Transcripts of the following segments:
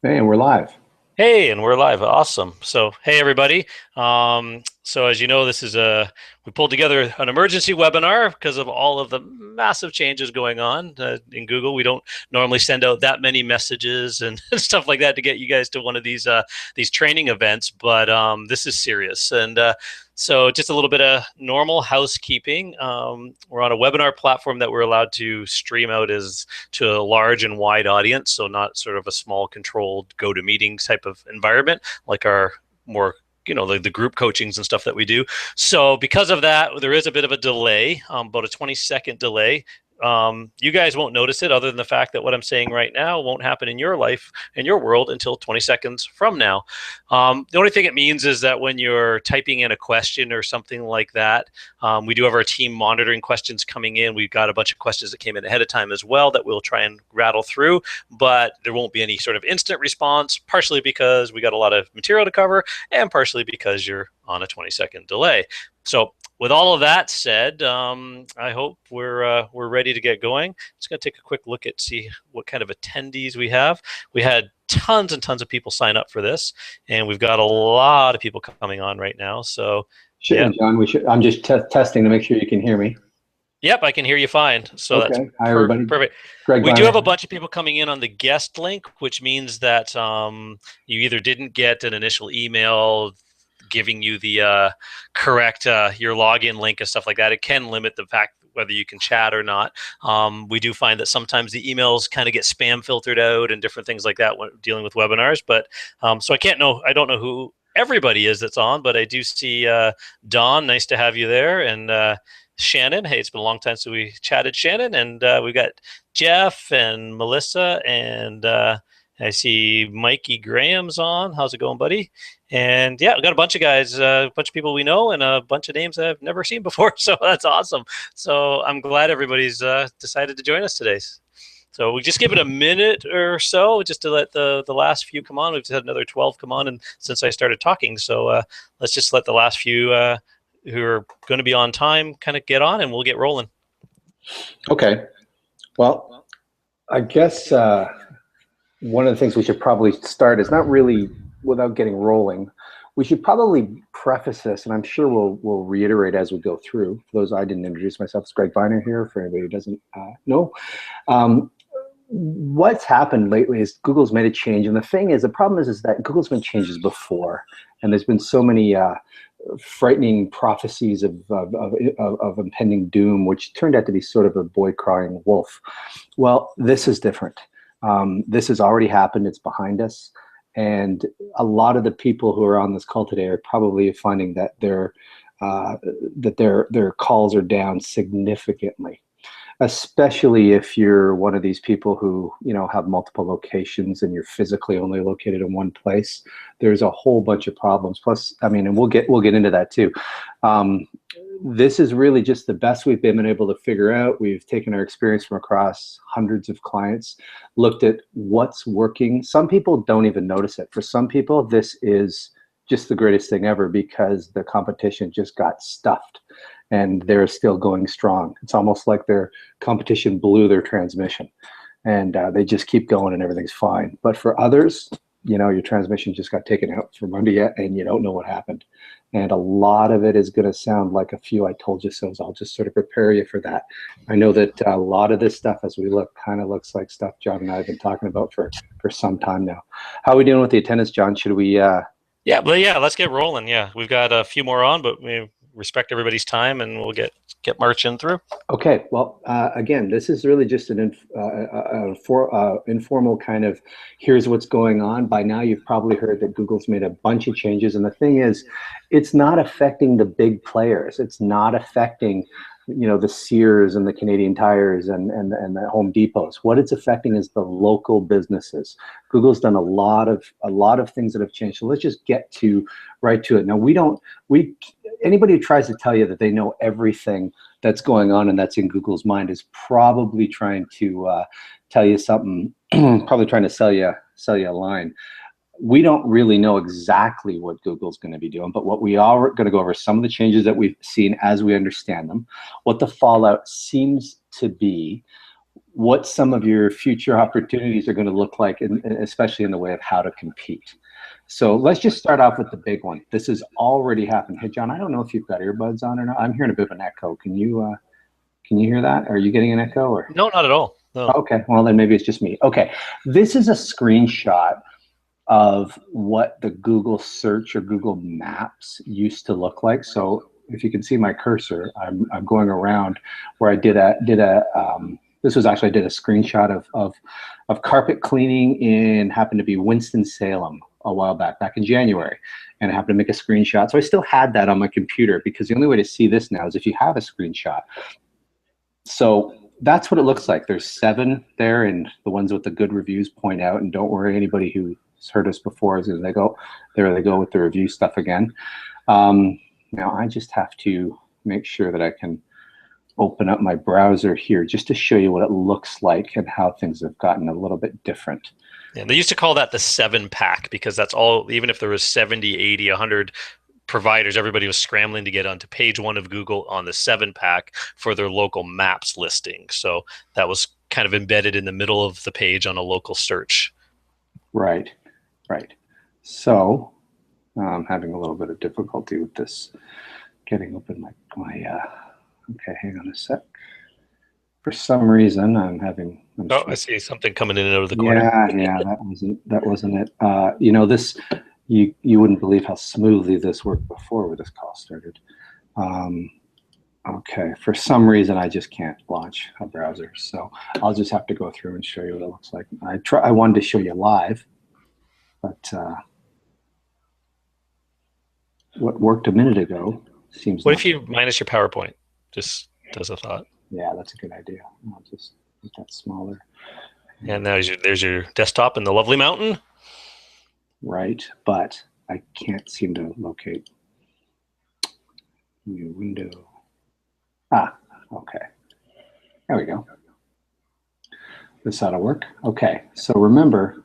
Hey, and we're live. Hey, and we're live. Awesome. So, hey everybody. So as you know, we pulled together an emergency webinar because of all of the massive changes going on in Google. We don't normally send out that many messages and stuff like that to get you guys to one of these training events, but this is serious. And so just a little bit of normal housekeeping. We're on a webinar platform that we're allowed to stream out as to a large and wide audience, so not sort of a small controlled go-to-meeting type of environment like our more the group coachings and stuff that we do. So because of that, there is a bit of a delay, about a 20-second delay. You guys won't notice it other than the fact that what I'm saying right now won't happen in your life, in your world, until 20 seconds from now. The only thing it means is that when you're typing in a question or something like that, we do have our team monitoring questions coming in. We've got a bunch of questions that came in ahead of time as well that we'll try and rattle through, but there won't be any sort of instant response, partially because we got a lot of material to cover and partially because you're on a 20-second delay. So with all of that said, I hope we're ready to get going. Just going to take a quick look at see what kind of attendees we have. We had tons and tons of people sign up for this, and we've got a lot of people coming on right now. So yeah, John, I'm just testing to make sure you can hear me. yep, I can hear you fine. So that's Okay. Hi, everybody. perfect. Greg We do have Viner. a bunch of people coming in on the guest link, which means that you either didn't get an initial email giving you the correct your login link and stuff like that. It can limit the fact whether you can chat or not. We do find that sometimes the emails kind of get spam filtered out and different things like that when dealing with webinars. But so I don't know who everybody is that's on, but I do see Dawn. Nice to have you there, and Shannon. Hey, it's been a long time since we chatted, Shannon. And we've got Jeff and Melissa, and I see Mikey Graham's on. How's it going, buddy? And yeah, we've got a bunch of guys, a bunch of people we know, and a bunch of names I've never seen before. So that's awesome. So I'm glad everybody's decided to join us today. So we just give it a minute or so just to let the last few come on. We've just had another 12 come on, and since I started talking, so let's just let the last few who are going to be on time kind of get on, and we'll get rolling. Okay. Well, I guess one of the things we should probably start is not really without getting rolling. We should probably preface this, and I'm sure we'll reiterate as we go through. For those I didn't introduce myself, it's Greg Viner here. For anybody who doesn't know, what's happened lately is Google's made a change, and the problem is that Google's made changes before, and there's been so many frightening prophecies of impending doom, which turned out to be sort of a boy crying wolf. Well, this is different. This has already happened. It's behind us. And a lot of the people who are on this call today are probably finding that their calls are down significantly, especially if you're one of these people who have multiple locations and you're physically only located in one place. There's a whole bunch of problems. Plus, I mean, and we'll get into that too. This is really just the best we've been able to figure out. We've taken our experience from across hundreds of clients, looked at what's working. Some people don't even notice it. For some people, this is just the greatest thing ever because the competition just got stuffed and they're still going strong. It's almost like their competition blew their transmission and they just keep going and everything's fine. But for others, your transmission just got taken out from under you and you don't know what happened. And a lot of it is going to sound like a few I told you so's. I'll just sort of prepare you for that. I know that a lot of this stuff, as we look, kind of looks like stuff John and I have been talking about for some time now. How are we doing with the attendance, John? Should we? Yeah, let's get rolling. Yeah, we've got a few more on, but we respect everybody's time, and we'll get marching through. Okay. Well, again, this is really just an informal kind of here's what's going on. By now, you've probably heard that Google's made a bunch of changes, and the thing is, it's not affecting the big players. It's not affecting the Sears and the Canadian Tires and the Home Depots. What it's affecting is the local businesses. Google's done a lot of things that have changed. So let's just get right to it. Now, anybody who tries to tell you that they know everything that's going on and that's in Google's mind is probably trying to tell you something, probably trying to sell you a line. We don't really know exactly what Google's going to be doing, but what we are going to go over some of the changes that we've seen as we understand them, what the fallout seems to be, what some of your future opportunities are going to look like, especially in the way of how to compete. So let's just start off with the big one. This has already happened. Hey, John, I don't know if you've got earbuds on or not. I'm hearing a bit of an echo. Can you hear that? Are you getting an echo or? No, not at all. No. Okay, well then maybe it's just me. Okay, this is a screenshot of what the Google search or Google Maps used to look like. So if you can see my cursor, I'm going around where I did this was actually, I did a screenshot of carpet cleaning happened to be Winston-Salem a while back in January. And I happened to make a screenshot. So I still had that on my computer, because the only way to see this now is if you have a screenshot. So that's what it looks like. There's 7 there, and the ones with the good reviews point out, and don't worry, anybody who's heard us before is they go with the review stuff again. Now I just have to make sure that I can open up my browser here just to show you what it looks like and how things have gotten a little bit different. Yeah, they used to call that the 7-pack, because that's all, even if there was 70, 80, 100 providers, everybody was scrambling to get onto page 1 of Google on the 7-pack for their local maps listing. So that was kind of embedded in the middle of the page on a local search. Right. So I'm having a little bit of difficulty with this, getting open my okay, hang on a sec. For some reason, I see something coming in and out of the corner. Yeah, that wasn't it. This, you wouldn't believe how smoothly this worked before this call started. Okay, for some reason, I just can't launch a browser, so I'll just have to go through and show you what it looks like. I wanted to show you live, but what worked a minute ago seems. What if you minus your PowerPoint? Just as a thought. Yeah, that's a good idea. I'll just make that smaller. And now there's your desktop in the lovely mountain. Right, but I can't seem to locate new window. Okay. There we go. This ought to work. Okay, so remember,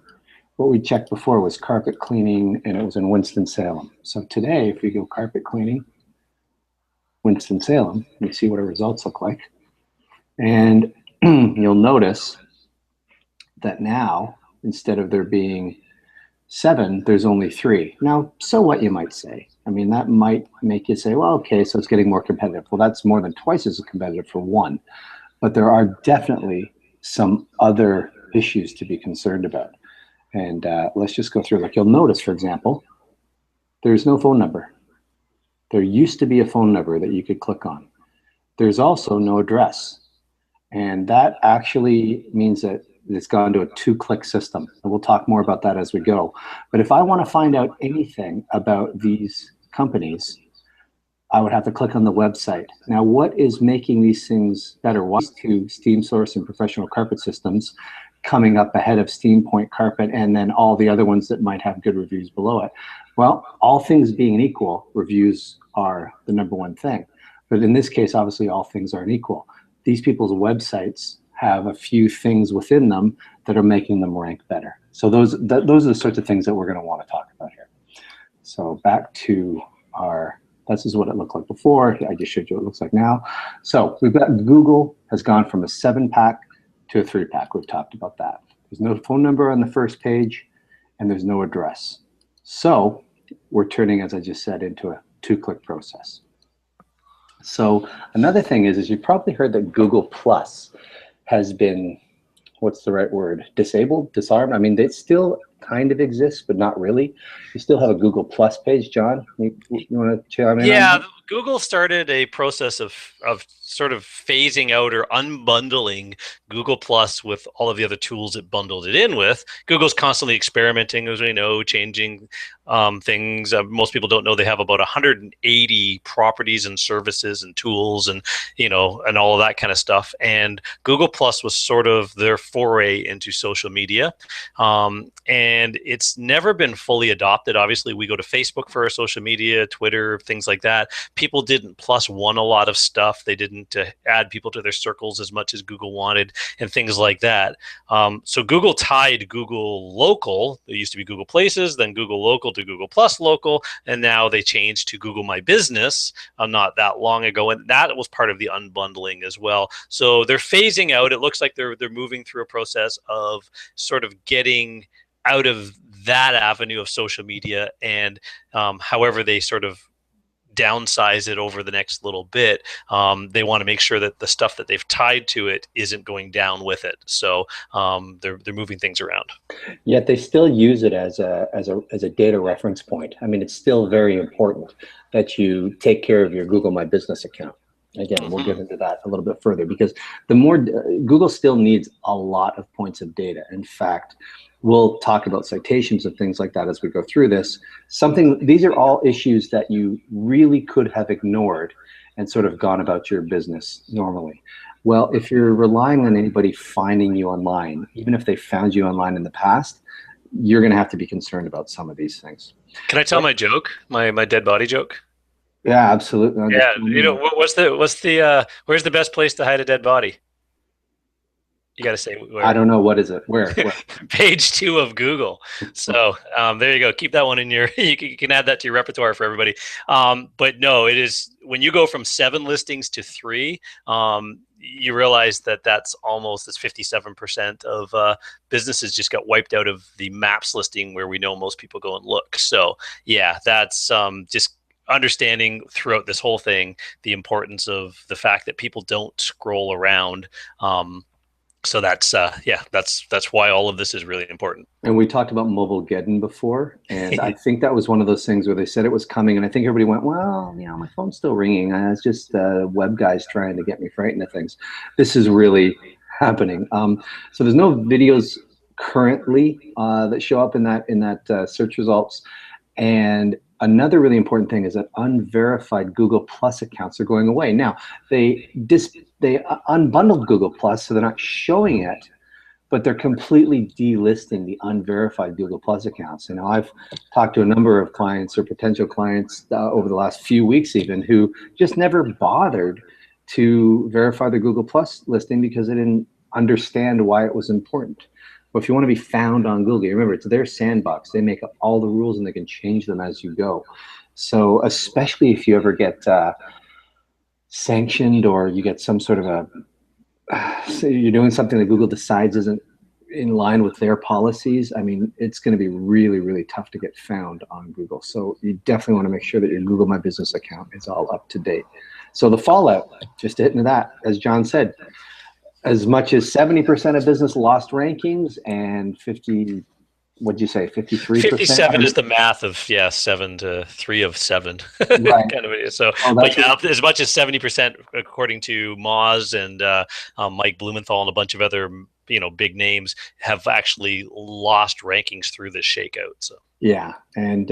what we checked before was carpet cleaning, and it was in Winston-Salem. So today, if we go carpet cleaning, Winston-Salem, you see what our results look like. And you'll notice that now, instead of there being 7, there's only 3. Now, so what, you might say? I mean, that might make you say, well, okay, so it's getting more competitive. Well, that's more than twice as competitive for 1. But there are definitely some other issues to be concerned about. And let's just go through. Like, you'll notice, for example, there's no phone number. There used to be a phone number that you could click on. There's also no address. And that actually means that it's gone to a 2-click system. And we'll talk more about that as we go. But if I want to find out anything about these companies, I would have to click on the website. Now, what is making these things better? Why is to Steam Source and Professional Carpet Systems coming up ahead of Steam Point Carpet and then all the other ones that might have good reviews below it? Well, all things being equal, reviews are the #1 thing. But in this case, obviously, all things aren't equal. These people's websites have a few things within them that are making them rank better. So those are the sorts of things that we're going to want to talk about here. So back to this is what it looked like before. I just showed you what it looks like now. So we've got Google has gone from a 7-pack to a 3-pack. We've talked about that. There's no phone number on the first page, and there's no address. So we're turning, as I just said, into a 2-click process. So another thing is you've probably heard that Google Plus has been, what's the right word, disabled, disarmed? I mean, it still kind of exists, but not really. You still have a Google Plus page. John, you want to chime in? Yeah, Google started a process of sort of phasing out or unbundling Google Plus with all of the other tools it bundled it in with. Google's constantly experimenting, as we know, changing things. Most people don't know they have about 180 properties and services and tools and and all of that kind of stuff. And Google Plus was sort of their foray into social media, and it's never been fully adopted. Obviously, we go to Facebook for our social media, Twitter, things like that. People didn't +1 a lot of stuff. They didn't add people to their circles as much as Google wanted and things like that. So Google tied Google Local, it used to be Google Places, then Google Local, to to Google Plus Local, and now they changed to Google My Business not that long ago, and that was part of the unbundling as well. So they're phasing out. It looks like they're moving through a process of sort of getting out of that avenue of social media, and however they sort of downsize it over the next little bit, they want to make sure that the stuff that they've tied to it isn't going down with it. So they're moving things around. Yet they still use it as a data reference point. I mean, it's still very important that you take care of your Google My Business account. Again, we'll get into that a little bit further, because the more Google still needs a lot of points of data. In fact, we'll talk about citations and things like that as we go through this. These are all issues that you really could have ignored and sort of gone about your business normally. Well, if you're relying on anybody finding you online, even if they found you online in the past, you're going to have to be concerned about some of these things. Can I tell my joke, my dead body joke? Yeah, absolutely. Yeah, what's the where's the best place to hide a dead body? You got to say where. I don't know. What is it? Where? Page 2 of Google. So there you go. Keep that one in your. You can add that to your repertoire for everybody. But no, it is when you go from 7 listings to 3. You realize that that's 57% of businesses just got wiped out of the maps listing where we know most people go and look. So yeah, that's just understanding throughout this whole thing the importance of the fact that people don't scroll around. So that's why all of this is really important. And we talked about Mobilegeddon before, and I think that was one of those things where they said it was coming, and I think everybody went, well, my phone's still ringing. It's just web guys trying to get me frightened of things. This is really happening. So there's no videos currently that show up in that search results. And another really important thing is that unverified Google Plus accounts are going away. Now, they unbundled Google Plus, so they're not showing it, but they're completely delisting the unverified Google Plus accounts. I've talked to a number of clients or potential clients over the last few weeks even, who just never bothered to verify their Google Plus listing because they didn't understand why it was important. But if you want to be found on Google, remember, it's their sandbox. They make up all the rules and they can change them as you go. So especially if you ever get sanctioned, or you get some sort of so you're doing something that Google decides isn't in line with their policies, I mean, it's going to be really, really tough to get found on Google. So you definitely want to make sure that your Google My Business account is all up to date. So the fallout, just to hit into that, as John said, as much as 70% of business lost rankings, and 50, what'd you say, 53%? 57 is the math of 7 to 3 of 7. Right. Kind of. So, but yeah, as much as 70%, according to Moz and Mike Blumenthal and a bunch of other big names, have actually lost rankings through this shakeout. So. Yeah, and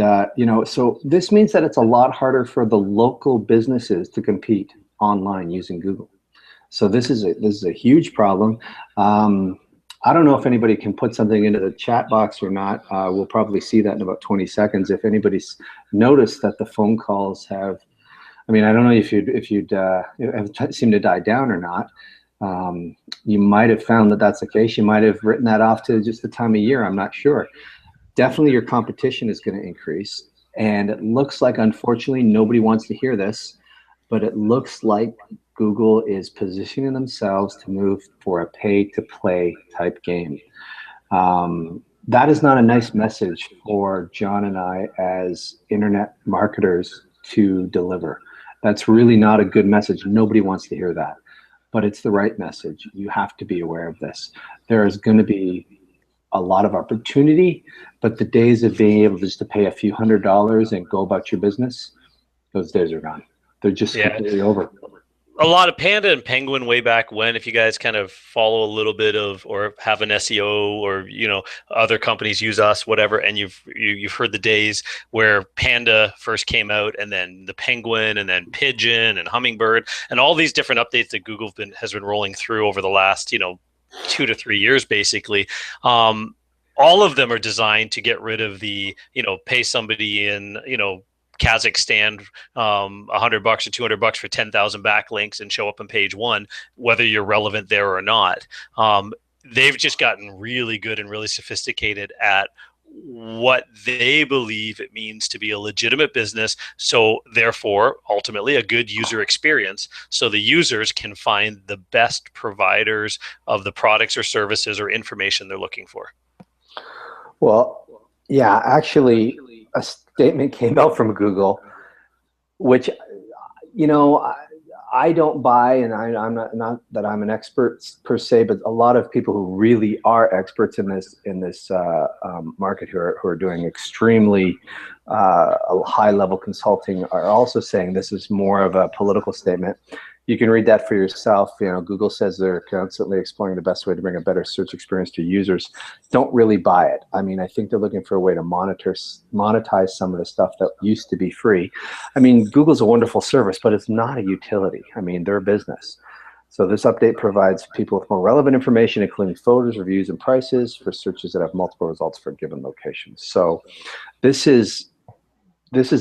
so this means that it's a lot harder for the local businesses to compete online using Google. So this is a huge problem. I don't know if anybody can put something into the chat box or not. We'll probably see that in about 20 seconds. If anybody's noticed that the phone calls have, I mean, I don't know if you'd seem to die down or not. You might have found that that's the case. You might have written that off to just the time of year. I'm not sure. Definitely your competition is going to increase. And it looks like, unfortunately, nobody wants to hear this, but it looks like Google is positioning themselves to move for a pay-to-play type game. That is not a nice message for John and I as internet marketers to deliver. That's really not a good message. Nobody wants to hear that, but it's the right message. You have to be aware of this. There is going to be a lot of opportunity, but the days of being able just to pay a few $100s and go about your business, those days are gone. They're just completely over. A lot of Panda and Penguin way back when, if you guys kind of follow a little bit of, or have an SEO, or other companies use us, whatever, and you've heard the days where Panda first came out, and then the Penguin, and then Pigeon and Hummingbird, and all these different updates that Google has been rolling through over the last 2 to 3 years, basically. All of them are designed to get rid of the pay somebody in Kazakhstan $100 or $200 for 10,000 backlinks and show up on page 1, whether you're relevant there or not. They've just gotten really good and really sophisticated at what they believe it means to be a legitimate business. So therefore, ultimately, a good user experience. So the users can find the best providers of the products or services or information they're looking for. Well, yeah, actually, a statement came out from Google, which, you know, I don't buy, and I'm not that I'm an expert per se, but a lot of people who really are experts in this market who are doing extremely high level consulting are also saying this is more of a political statement. You can read that for yourself. You know, Google says they're constantly exploring the best way to bring a better search experience to users. Don't really buy it. I mean, I think they're looking for a way to monetize some of the stuff that used to be free. I mean, Google's a wonderful service, but it's not a utility. I mean, they're a business. So this update provides people with more relevant information, including photos, reviews, and prices for searches that have multiple results for a given location. So this is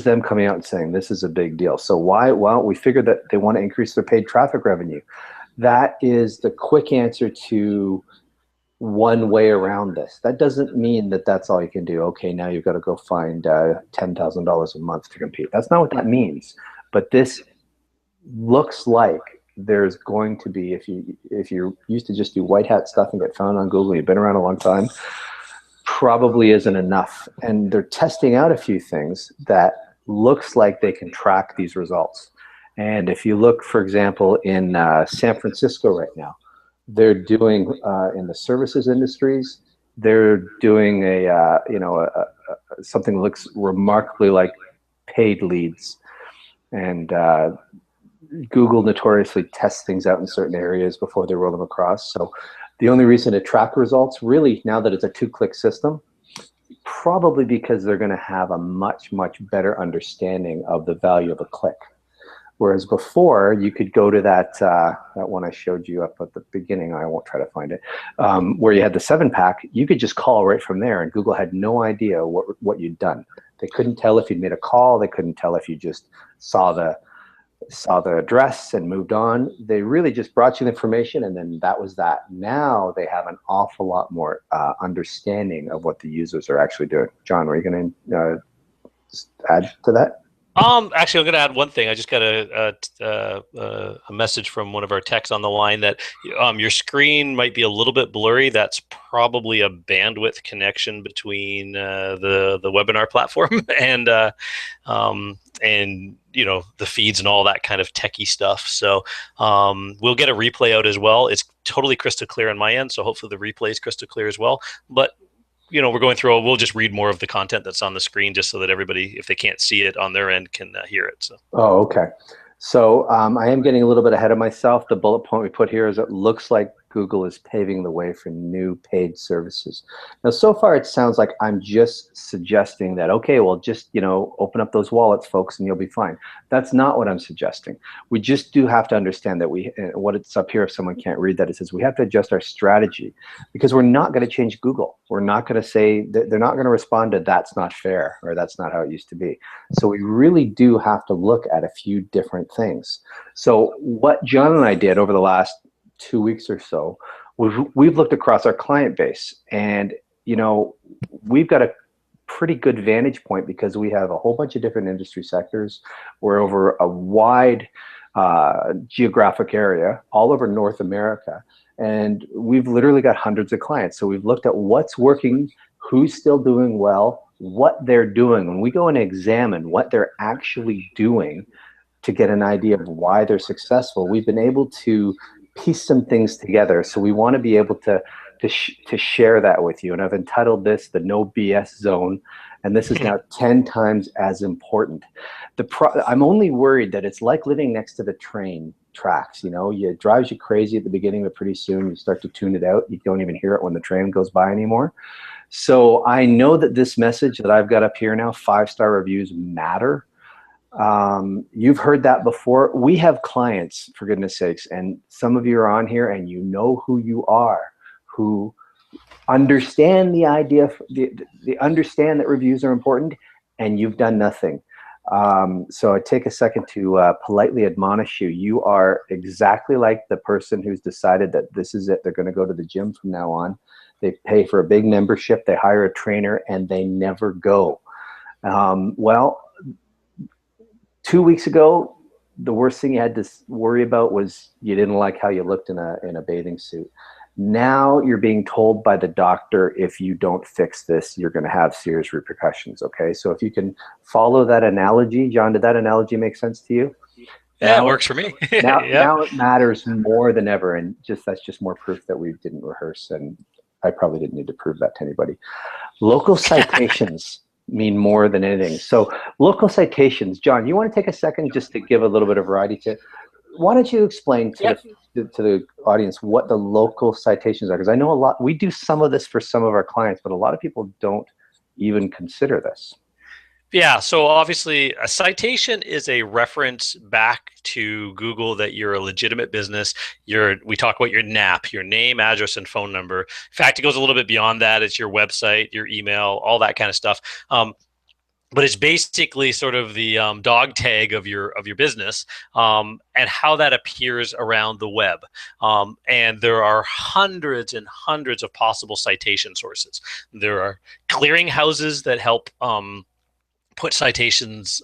them coming out and saying this is a big deal. So why? Well, we figured that they want to increase their paid traffic revenue. That is the quick answer to one way around this. That doesn't mean that that's all you can do. Okay, now you've got to go find $10,000 a month to compete. That's not what that means. But this looks like there's going to be, if you used to just do white hat stuff and get found on Google, you've been around a long time, probably isn't enough. And they're testing out a few things that looks like they can track these results. And if you look, for example, in San Francisco right now, they're doing in the services industries, they're doing something that looks remarkably like paid leads. And Google notoriously tests things out in certain areas before they roll them across. So the only reason to track results, really, now that it's a two-click system, probably because they're going to have a much, much better understanding of the value of a click. Whereas before, you could go to that one I showed you up at the beginning. I won't try to find it, where you had the 7-pack. You could just call right from there, and Google had no idea what you'd done. They couldn't tell if you'd made a call. They couldn't tell if you just saw the address and moved on. They really just brought you the information, and then that was that. Now they have an awful lot more understanding of what the users are actually doing. John, were you going to add to that? Actually, I'm going to add one thing. I just got a message from one of our techs on the line that your screen might be a little bit blurry. That's probably a bandwidth connection between the webinar platform and you know, the feeds and all that kind of techie stuff. So we'll get a replay out as well. It's totally crystal clear on my end, so hopefully the replay is crystal clear as well. But you know, we're going through, we'll just read more of the content that's on the screen just so that everybody, if they can't see it on their end, can hear it. So. Oh, okay. So I am getting a little bit ahead of myself. The bullet point we put here is it looks like Google is paving the way for new paid services. Now, so far, it sounds like I'm just suggesting that, okay, well, just, you know, open up those wallets, folks, and you'll be fine. That's not what I'm suggesting. We just do have to understand that what it's up here, if someone can't read that, it says we have to adjust our strategy because we're not going to change Google. We're not going to say that they're not going to respond to that's not fair or that's not how it used to be. So we really do have to look at a few different things. So what John and I did over the last 2 weeks or so, we've looked across our client base, and you know, we've got a pretty good vantage point because we have a whole bunch of different industry sectors. We're over a wide geographic area all over North America, and we've literally got hundreds of clients. So we've looked at what's working, who's still doing well, what they're doing. When we go and examine what they're actually doing to get an idea of why they're successful, we've been able to piece some things together. So we want to be able to share that with you. And I've entitled this the No BS Zone. And this is now 10 times as important. I'm only worried that it's like living next to the train tracks. You know, it drives you crazy at the beginning, but pretty soon you start to tune it out. You don't even hear it when the train goes by anymore. So I know that this message that I've got up here now, 5-star reviews matter. You've heard that before. We have clients, for goodness sakes, and some of you are on here and you know who you are, who understand the idea, they understand that reviews are important, and you've done nothing. So I take a second to politely admonish you. You are exactly like the person who's decided that this is it. They're going to go to the gym from now on. They pay for a big membership, they hire a trainer, and they never go. Well, 2 weeks ago, the worst thing you had to worry about was you didn't like how you looked in a bathing suit. Now you're being told by the doctor, if you don't fix this, you're going to have serious repercussions. Okay, so if you can follow that analogy, John, did that analogy make sense to you? Yeah, it Now, works for me. now, Yep. now it matters more than ever, and that's just more proof that we didn't rehearse, and I probably didn't need to prove that to anybody. Local citations mean more than anything. So local citations, John, you want to take a second just to give a little bit of variety to, why don't you explain to the audience what the local citations are? Because I know a lot, we do some of this for some of our clients, but a lot of people don't even consider this. Yeah, so obviously a citation is a reference back to Google that you're a legitimate business. We talk about your NAP, your name, address, and phone number. In fact, it goes a little bit beyond that. It's your website, your email, all that kind of stuff. But it's basically sort of the dog tag of your business, and how that appears around the web. And there are hundreds and hundreds of possible citation sources. There are clearinghouses that help put citations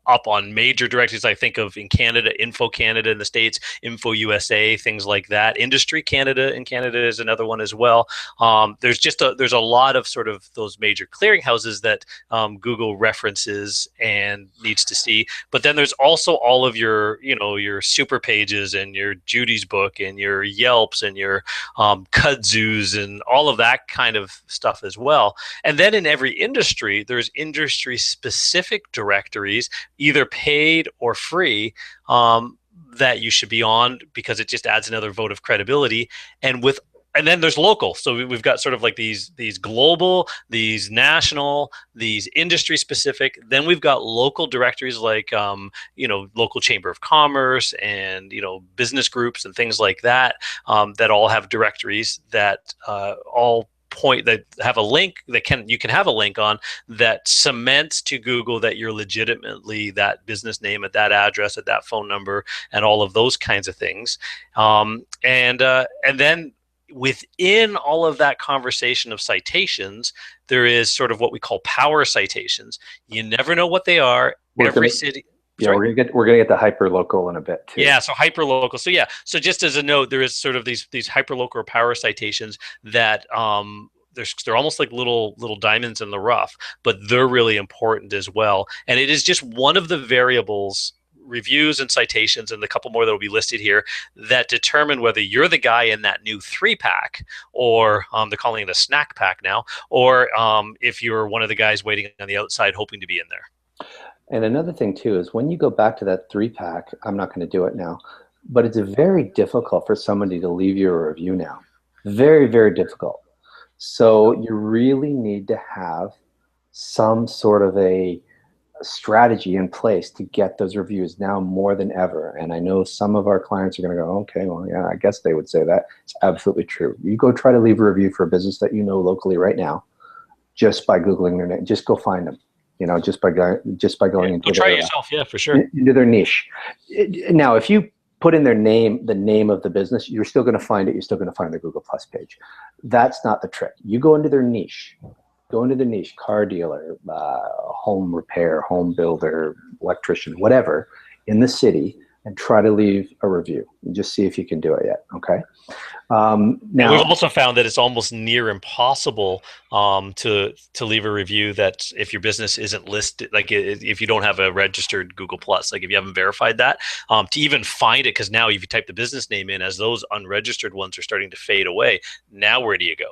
up on major directories. I think of in Canada, Info Canada in the States, Info USA, things like that. Industry Canada in Canada is another one as well. There's a lot of sort of those major clearinghouses that Google references and needs to see. But then there's also all of your, your super pages and your Judy's book and your Yelps and your kudzus and all of that kind of stuff as well. And then in every industry, there's industry specific directories, either paid or free, that you should be on, because it just adds another vote of credibility. And then there's local. So we've got sort of like these global, these national, these industry specific. Then we've got local directories like local chamber of commerce and business groups and things like that, that all have directories that all point that have a link that you can have a link on that cements to Google that you're legitimately that business name at that address at that phone number and all of those kinds of things. And then within all of that conversation of citations, there is sort of what we call power citations. You never know what they are. Every city. Yeah, we're gonna get the hyper local in a bit too. Yeah, so hyper local. So yeah, so just as a note, there is sort of these hyper local or power citations that they're almost like little diamonds in the rough, but they're really important as well. And it is just one of the variables, reviews and citations and the couple more that will be listed here, that determine whether you're the guy in that new 3-pack, or they're calling it a snack pack now, or if you're one of the guys waiting on the outside hoping to be in there. And another thing too is when you go back to that 3-pack, I'm not going to do it now, but it's very difficult for somebody to leave you a review now. Very, very difficult. So you really need to have some sort of a strategy in place to get those reviews now more than ever. And I know some of our clients are going to go, okay, well, yeah, I guess they would say that. It's absolutely true. You go try to leave a review for a business that you know locally right now, just by Googling their name. Just go find them. Just by going into try yourself, yeah, for sure, into their niche. Now, if you put in the name of the business, you're still going to find it. You're still going to find the Google Plus page. That's not the trick. You go into their niche. Go into the niche: car dealer, home repair, home builder, electrician, whatever, in the city, and try to leave a review and just see if you can do it yet. Okay. Now, we've also found that it's almost near impossible to leave a review that if your business isn't listed, like if you don't have a registered Google Plus, like if you haven't verified that, to even find it, because now if you type the business name in, as those unregistered ones are starting to fade away, now where do you go?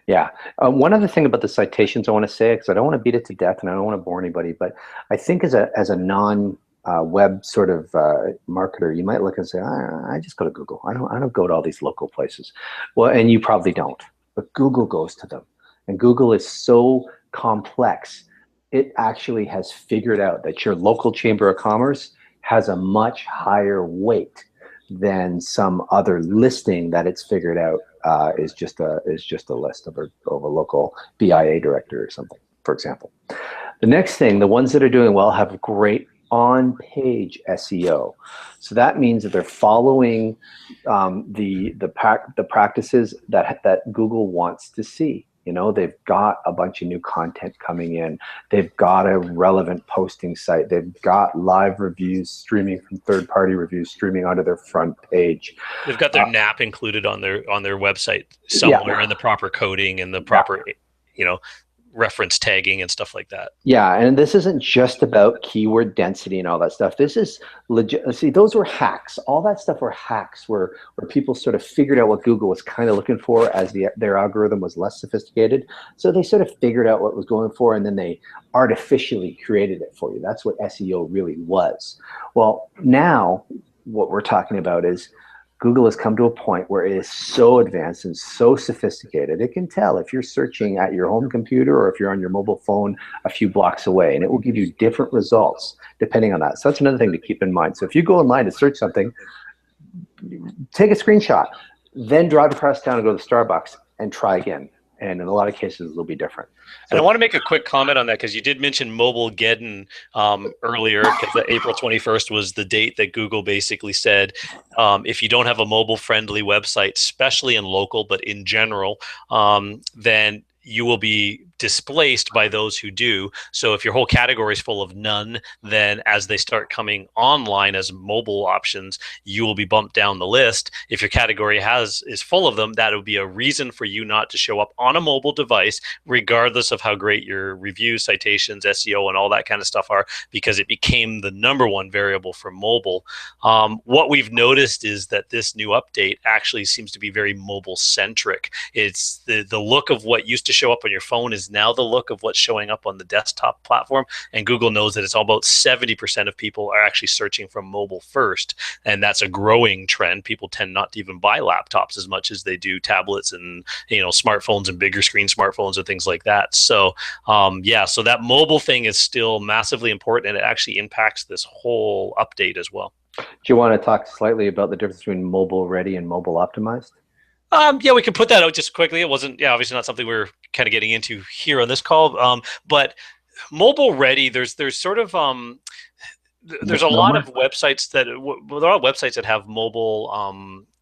Yeah. One other thing about the citations I want to say, because I don't want to beat it to death and I don't want to bore anybody, but I think as a non web sort of marketer, you might look and say, I just go to Google. I don't go to all these local places. Well, and you probably don't, but Google goes to them. And Google is so complex, it actually has figured out that your local chamber of commerce has a much higher weight than some other listing that it's figured out is just a list of a local BIA director or something, for example. The next thing, the ones that are doing well have great on-page SEO. So that means that they're following the practices that Google wants to see. You know, they've got a bunch of new content coming in. They've got a relevant posting site. They've got live reviews streaming from third-party reviews streaming onto their front page. They've got their NAP included on their website Yeah, somewhere in the proper coding and the yeah. proper, you know, reference tagging and stuff like that. Yeah, and this isn't just about keyword density and all that stuff. This is legit. See, those were hacks. All that stuff were hacks where people sort of figured out what Google was kind of looking for as their algorithm was less sophisticated. So they sort of figured out what was going for, and then they artificially created it for you. That's what SEO really was. Well, now what we're talking about is Google has come to a point where it is so advanced and so sophisticated, it can tell if you're searching at your home computer or if you're on your mobile phone a few blocks away, and it will give you different results depending on that. So that's another thing to keep in mind. So if you go online to search something, take a screenshot, then drive across town and go to Starbucks and try again. And in a lot of cases, it'll be different. And I So want to make a quick comment on that because you did mention Mobilegeddon earlier, because April 21st was the date that Google basically said, if you don't have a mobile-friendly website, especially in local, but in general, then you will be displaced by those who do. So if your whole category is full of none, then as they start coming online as mobile options, you will be bumped down the list. If your category is full of them, that would be a reason for you not to show up on a mobile device, regardless of how great your reviews, citations, SEO, and all that kind of stuff are, because it became the number one variable for mobile. What we've noticed is that this new update actually seems to be very mobile centric. It's the look of what used to show up on your phone is now the look of what's showing up on the desktop platform. And Google knows that it's all about 70% of people are actually searching from mobile first. And that's a growing trend. People tend not to even buy laptops as much as they do tablets and, smartphones and bigger screen smartphones and things like that. So, so that mobile thing is still massively important, and it actually impacts this whole update as well. do you want to talk slightly about the difference between mobile ready and mobile optimized? We can put that out just quickly. It wasn't, obviously not something we're kind of getting into here on this call. But mobile ready, there's sort of there's a lot of Misnomer? websites that there are websites that have mobile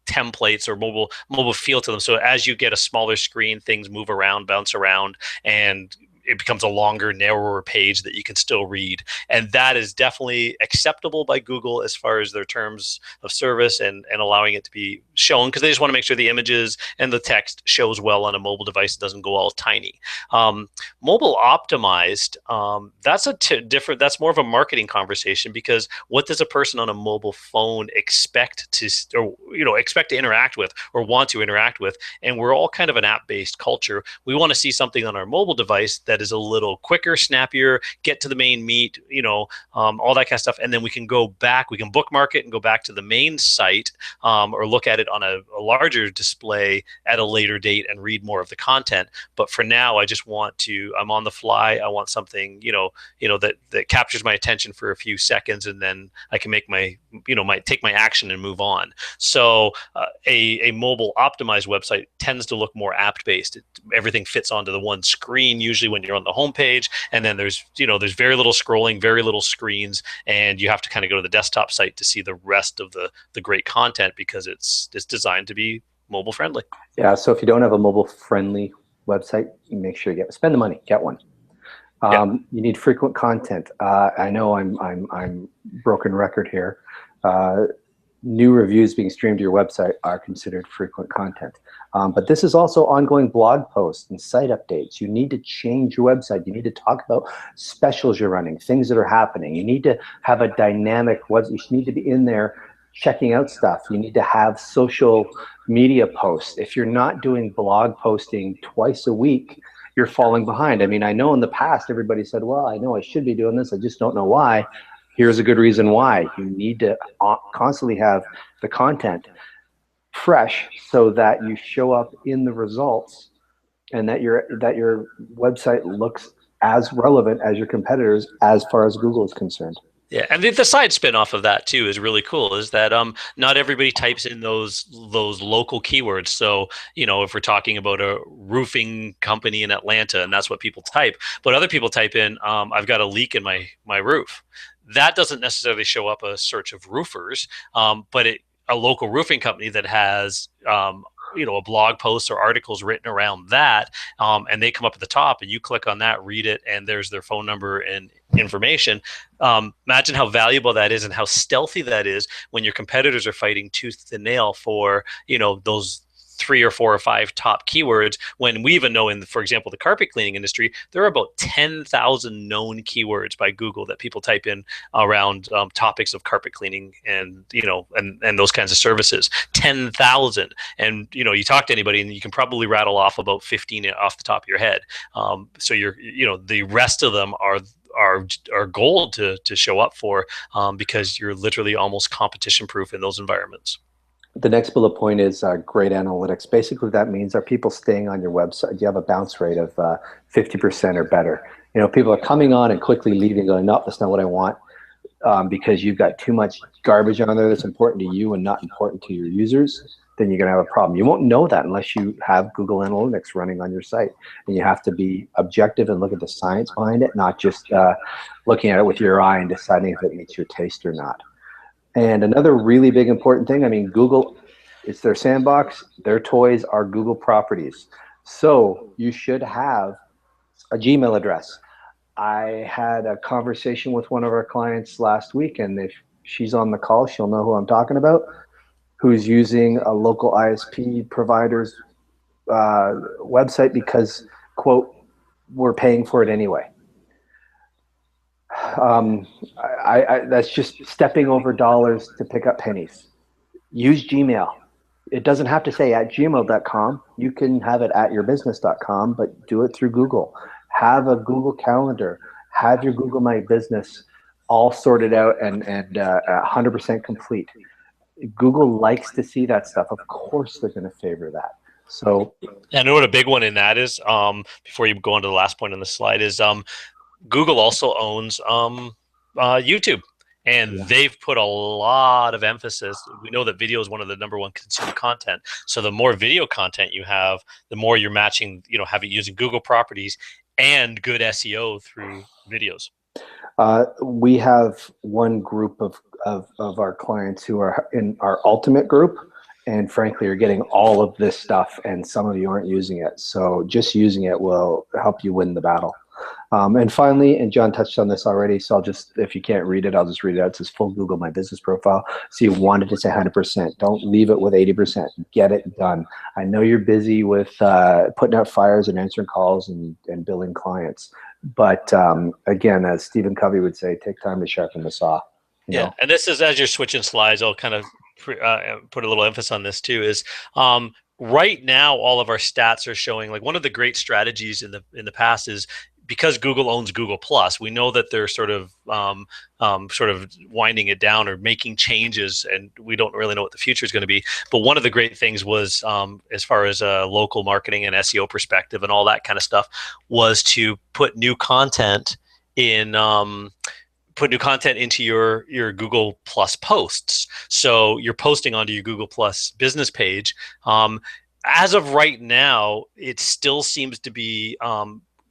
templates or mobile feel to them. So as you get a smaller screen, things move around, bounce around, and it becomes a longer, narrower page that you can still read. And that is definitely acceptable by Google as far as their terms of service and allowing it to be shown, because they just want to make sure the images and the text shows well on a mobile device. It doesn't go all tiny. Mobile optimized, that's different, that's more of a marketing conversation, because what does a person on a mobile phone expect to, expect to interact with or want to interact with? And we're all kind of an app-based culture. We want to see something on our mobile device that is a little quicker, snappier, get to the main meat, all that kind of stuff. And then we can go back, we can bookmark it and go back to the main site, or look at it on a larger display at a later date and read more of the content. But for now, I just want to, I'm on the fly. I want something, that captures my attention for a few seconds, and then I can make take my action and move on. So a mobile optimized website tends to look more app based. Everything fits onto the one screen, usually when you're on the home page, and then there's very little scrolling, very little screens, and you have to kind of go to the desktop site to see the rest of the great content, because it's designed to be mobile friendly. Yeah, so if you don't have a mobile friendly website, make sure you spend the money, get one. You need frequent content. I know I'm broken record here. New reviews being streamed to your website are considered frequent content. But this is also ongoing blog posts and site updates. You need to change your website. You need to talk about specials you're running, things that are happening. You need to have a dynamic website. You need to be in there checking out stuff. You need to have social media posts. If you're not doing blog posting twice a week, you're falling behind. I mean, I know in the past everybody said, well, I know I should be doing this, I just don't know why. Here's a good reason why. You need to constantly have the content fresh so that you show up in the results, and that your website looks as relevant as your competitors as far as Google is concerned. Yeah, and the side spin off of that too is really cool. Is that not everybody types in those local keywords. So if we're talking about a roofing company in Atlanta, and that's what people type, but other people type in, I've got a leak in my roof. that doesn't necessarily show up a search of roofers, but a local roofing company that has a blog post or articles written around that, and they come up at the top, and you click on that, read it, and there's their phone number and information. Imagine how valuable that is and how stealthy that is when your competitors are fighting tooth and nail for those 3 or 4 or 5 top keywords, when we even know in, for example, the carpet cleaning industry, there are about 10,000 known keywords by Google that people type in around topics of carpet cleaning and and those kinds of services. 10,000, and you talk to anybody and you can probably rattle off about 15 off the top of your head. So the rest of them are gold to show up for, because you're literally almost competition proof in those environments. The next bullet point is great analytics. Basically, that means are people staying on your website? Do you have a bounce rate of 50% or better? People are coming on and quickly leaving, going, no, that's not what I want, because you've got too much garbage on there that's important to you and not important to your users. Then you're going to have a problem. You won't know that unless you have Google Analytics running on your site. And you have to be objective and look at the science behind it, not just looking at it with your eye and deciding if it meets your taste or not. And another really big important thing, I mean, Google, it's their sandbox. Their toys are Google properties. So you should have a Gmail address. I had a conversation with one of our clients last week, and if she's on the call, she'll know who I'm talking about, who's using a local ISP provider's website because, quote, we're paying for it anyway. That's just stepping over dollars to pick up pennies. Use Gmail. It doesn't have to say at gmail.com. You can have it at yourbusiness.com, but do it through Google. Have a Google Calendar. Have your Google My Business all sorted out and 100% complete. Google likes to see that stuff. Of course, they're going to favor that. So, I know what a big one in that is. Before you go on to the last point on the slide is Google also owns YouTube, and they've put a lot of emphasis. We know that video is one of the number one consumed content. So the more video content you have, the more you're matching, using Google properties and good SEO through videos. We have one group of our clients who are in our ultimate group, and frankly are getting all of this stuff, and some of you aren't using it. So just using it will help you win the battle. And finally, and John touched on this already, so I'll just, if you can't read it, I'll just read it out. It says full Google My Business profile. So you wanted to say 100%. Don't leave it with 80%. Get it done. I know you're busy with putting out fires and answering calls and billing clients. But again, as Stephen Covey would say, take time to sharpen the saw. You know? And this is, as you're switching slides, I'll kind of put a little emphasis on this too, is right now all of our stats are showing, like, one of the great strategies in the past is, because Google owns Google Plus, we know that they're sort of winding it down or making changes, and we don't really know what the future is going to be. But one of the great things was, as far as local marketing and SEO perspective and all that kind of stuff, was to put new content in. Put new content into your Google Plus posts. So you're posting onto your Google Plus business page. As of right now, it still seems to be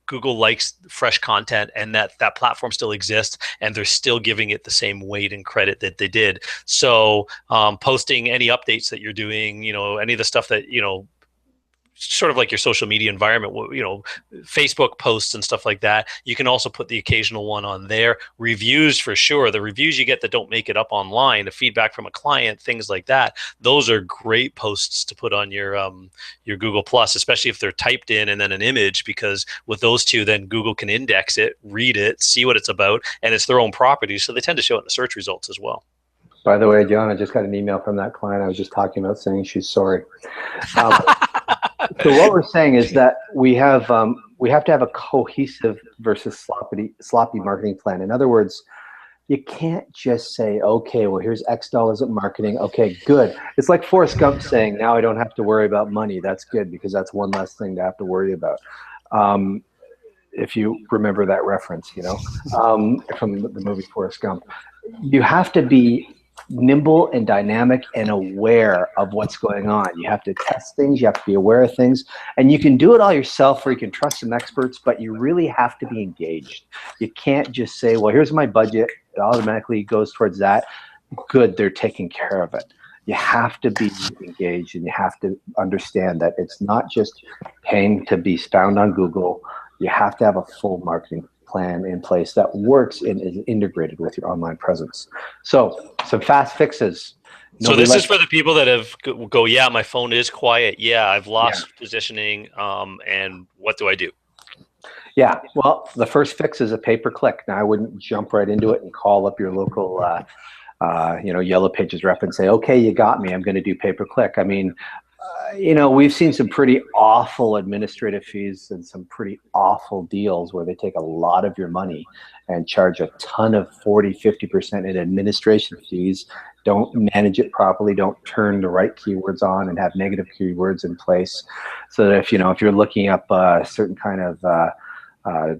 Google likes fresh content, and that platform still exists, and they're still giving it the same weight and credit that they did. So posting any updates that you're doing, any of the stuff that, sort of like your social media environment, Facebook posts and stuff like that. You can also put the occasional one on there. Reviews, for sure. The reviews you get that don't make it up online, the feedback from a client, things like that. Those are great posts to put on your Google Plus, especially if they're typed in and then an image, because with those two, then Google can index it, read it, see what it's about, and it's their own property, so they tend to show it in the search results as well. By the way, John, I just got an email from that client I was just talking about saying she's sorry. So what we're saying is that we have to have a cohesive versus sloppy marketing plan. In other words, you can't just say, okay, well, here's X dollars of marketing. Okay, good. It's like Forrest Gump saying, now I don't have to worry about money. That's good, because that's one less thing to have to worry about. If you remember that reference, from the movie Forrest Gump. You have to be nimble and dynamic and aware of what's going on. You have to test things, you have to be aware of things, and you can do it all yourself, or you can trust some experts, but you really have to be engaged. You can't just say, well, here's my budget, It automatically goes towards that. Good, they're taking care of it. You have to be engaged, and you have to understand that it's not just paying to be found on Google. You have to have a full marketing plan in place that works and is integrated with your online presence. So some fast fixes. So Nobody this is likes, for the people that have go, yeah, my phone is quiet. Yeah, I've yeah. lost positioning. And what do I do? Yeah, well, the first fix is a pay-per-click. Now, I wouldn't jump right into it and call up your local, Yellow Pages rep and say, "Okay, you got me. I'm going to do pay-per-click." I mean, we've seen some pretty awful administrative fees and some pretty awful deals where they take a lot of your money and charge a ton of 40, 50% in administration fees, don't manage it properly, don't turn the right keywords on, and have negative keywords in place. So that if you're looking up a certain kind of uh,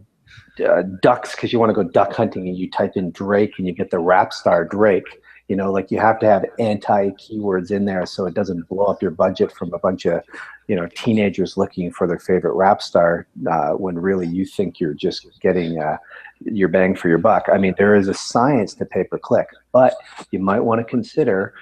ducks because you want to go duck hunting and you type in Drake and you get the rap star Drake. Like you have to have anti keywords in there so it doesn't blow up your budget from a bunch of teenagers looking for their favorite rap star when really you think you're just getting your bang for your buck. I mean, there is a science to pay-per-click, but you might want to consider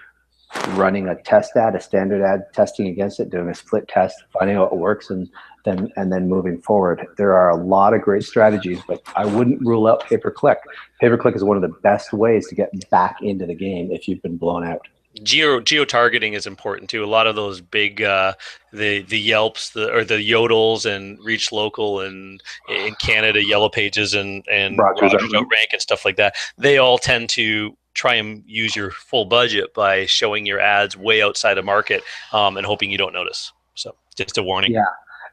running a test ad, a standard ad, testing against it, doing a split test, finding out what works, and then moving forward. There are a lot of great strategies, but I wouldn't rule out pay-per-click. Pay-per-click is one of the best ways to get back into the game if you've been blown out. Geo targeting is important too. A lot of those big the Yelps or the Yodels and Reach Local and in Canada Yellow Pages and Rogers, Rogers Outrank and stuff like that. They all tend to try and use your full budget by showing your ads way outside of market and hoping you don't notice. So just a warning. yeah,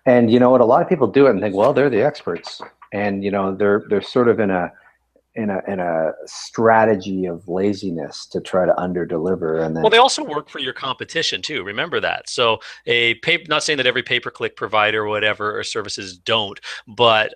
and you know what? A lot of people do it and think, well, they're the experts, and they're sort of in a strategy of laziness to try to under deliver, and Well, then they also work for your competition too. Remember that. So not saying that every pay-per-click provider or whatever or services don't, but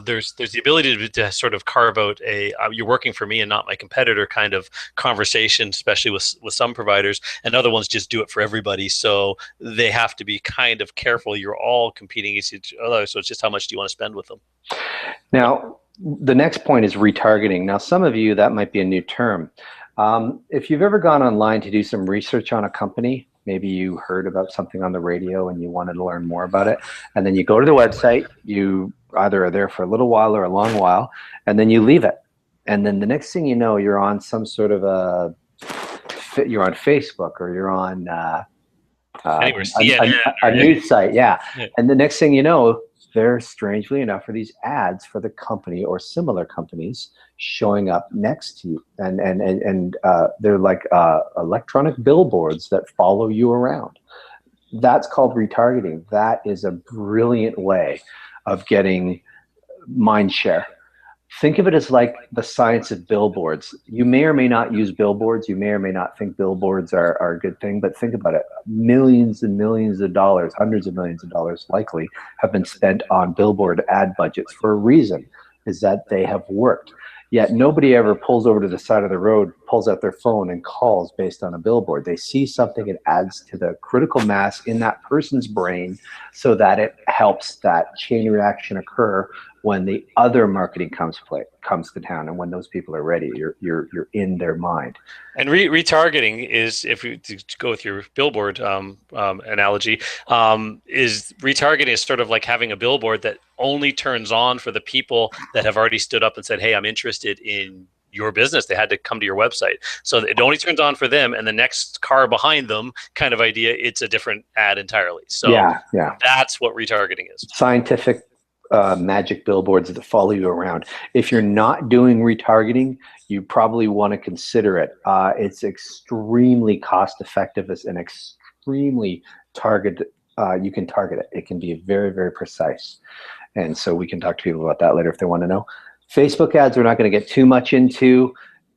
there's the ability to sort of carve out a you're working for me and not my competitor kind of conversation, especially with some providers, and other ones just do it for everybody. So they have to be kind of careful. You're all competing against each other, so it's just how much do you want to spend with them. now the next point is retargeting. Now, some of you, that might be a new term. If you've ever gone online to do some research on a company, maybe you heard about something on the radio and you wanted to learn more about it, and then you go to the website, you either are there for a little while or a long while, and then you leave it. And then the next thing you know, you're on some sort of you're on Facebook, or you're on Anyway, CNN. a news site, yeah. Yeah. And the next thing you know, there, strangely enough, are these ads for the company or similar companies showing up next to you, and they're like electronic billboards that follow you around. That's called retargeting. That is a brilliant way of getting mind share. Think of it as like the science of billboards. You may or may not use billboards. You may or may not think billboards are a good thing, but think about it. Millions and millions of dollars, hundreds of millions of dollars likely, have been spent on billboard ad budgets for a reason, is that they have worked. Yet nobody ever pulls over to the side of the road, pulls out their phone and calls based on a billboard. They see something, it adds to the critical mass in that person's brain so that it helps that chain reaction occur when the other marketing comes to town, and when those people are ready, you're in their mind. And retargeting is, if you to go with your billboard analogy, is retargeting is sort of like having a billboard that only turns on for the people that have already stood up and said, "Hey, I'm interested in your business." They had to come to your website, so it only turns on for them, and the next car behind them, kind of idea. It's a different ad entirely. So yeah, that's what retargeting is. scientific magic billboards that follow you around. If you're not doing retargeting, you probably want to consider it. It's extremely cost effective and extremely targeted. You can target it. It can be very, very precise. And so we can talk to people about that later if they want to know. Facebook ads we're not going to get too much into.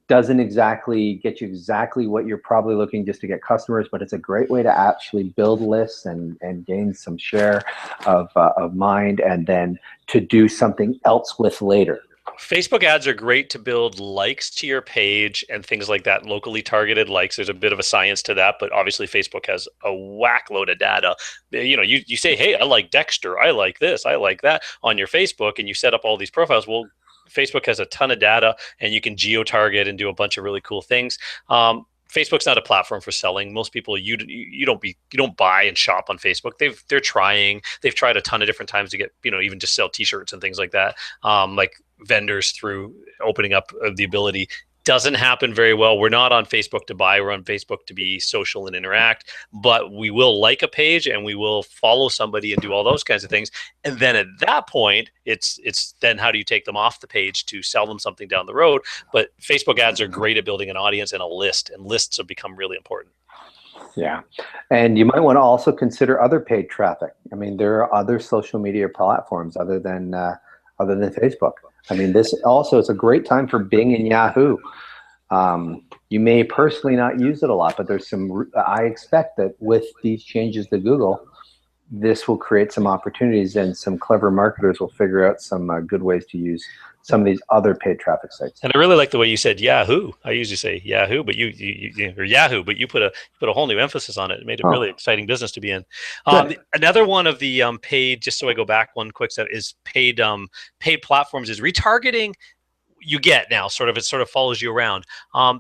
Doesn't exactly get you exactly what you're probably looking just to get customers, but it's a great way to actually build lists and gain some share of mind, and then to do something else with later. Facebook ads are great to build likes to your page and things like that, locally targeted likes. There's a bit of a science to that, but obviously Facebook has a whack load of data. You say, "Hey, I like Dexter, I like this, I like that" on your Facebook, and you set up all these profiles. Well, Facebook has a ton of data, and you can geo-target and do a bunch of really cool things. Facebook's not a platform for selling. Most people, you don't buy and shop on Facebook. They've tried a ton of different times to get, even just sell T-shirts and things like that. Like vendors through opening up the ability. Doesn't happen very well. We're not on Facebook to buy. We're on Facebook to be social and interact. But we will like a page and we will follow somebody and do all those kinds of things. And then at that point, it's then how do you take them off the page to sell them something down the road? But Facebook ads are great at building an audience and a list, and lists have become really important. Yeah. And you might want to also consider other paid traffic. I mean, there are other social media platforms other than Facebook. I mean, this also is a great time for Bing and Yahoo. You may personally not use it a lot, but I expect that with these changes to Google, this will create some opportunities, and some clever marketers will figure out some good ways to use some of these other paid traffic sites. And I really like the way you said Yahoo. I usually say Yahoo, but you or Yahoo, but you put a whole new emphasis on it. It made a really exciting business to be in. Another one of the paid, just so I go back one quick step, is paid platforms is retargeting. You get now it sort of follows you around.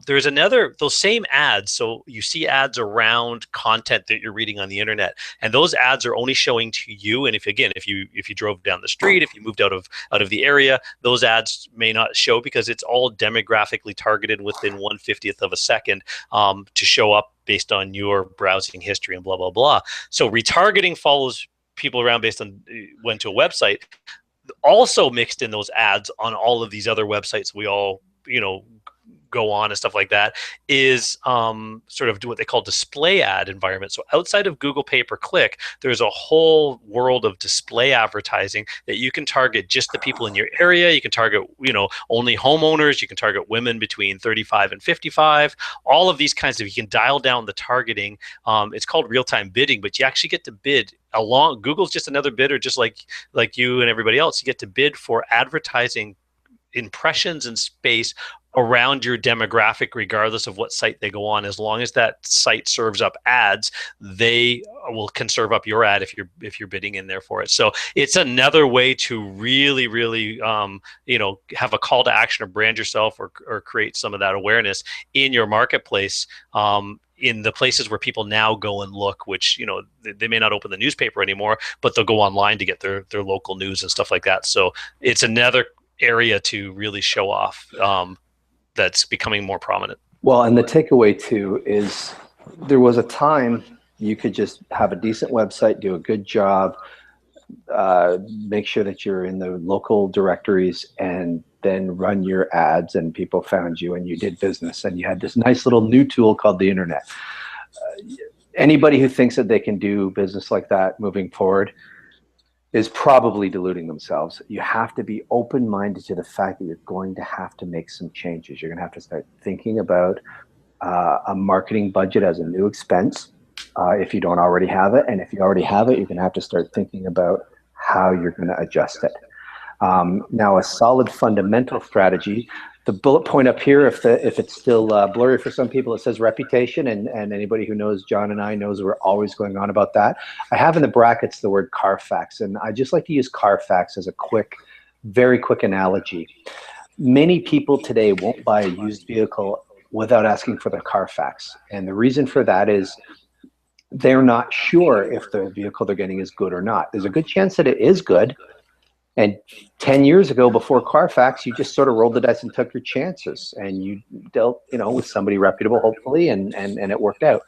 There's those same ads. So you see ads around content that you're reading on the internet, and those ads are only showing to you. And if you drove down the street, if you moved out of the area, those ads may not show because it's all demographically targeted within 1/50th of a second to show up based on your browsing history and blah, blah, blah. So retargeting follows people around based on went to a website. Also mixed in those ads on all of these other websites we all go on and stuff like that is sort of what they call display ad environment. So outside of Google pay-per-click, there's a whole world of display advertising that you can target just the people in your area. You can target only homeowners. You can target women between 35 and 55. All of these kinds of, you can dial down the targeting. It's called real-time bidding, but you actually get to bid along. Google's just another bidder, just like you and everybody else. You get to bid for advertising impressions and space around your demographic, regardless of what site they go on. As long as that site serves up ads, they can serve up your ad if you're bidding in there for it. So it's another way to really, really have a call to action or brand yourself or create some of that awareness in your marketplace. In the places where people now go and look, which they may not open the newspaper anymore, but they'll go online to get their local news and stuff like that. So it's another area to really show off that's becoming more prominent. Well, and the takeaway too is there was a time you could just have a decent website, do a good job, make sure that you're in the local directories, and then run your ads, and people found you and you did business, and you had this nice little new tool called the internet. Anybody who thinks that they can do business like that moving forward is probably deluding themselves. You have to be open-minded to the fact that you're going to have to make some changes. You're going to have to start thinking about a marketing budget as a new expense if you don't already have it. And if you already have it, you're going to have to start thinking about how you're going to adjust it. Now, a solid fundamental strategy, the bullet point up here, if it's still blurry for some people, it says reputation, and anybody who knows John and I knows we're always going on about that. I have in the brackets the word Carfax, and I just like to use Carfax as a very quick analogy. Many people today won't buy a used vehicle without asking for the Carfax, and the reason for that is they're not sure if the vehicle they're getting is good or not. There's a good chance that it is good. And 10 years ago, before Carfax, you just sort of rolled the dice and took your chances, and you dealt, with somebody reputable, hopefully, and it worked out.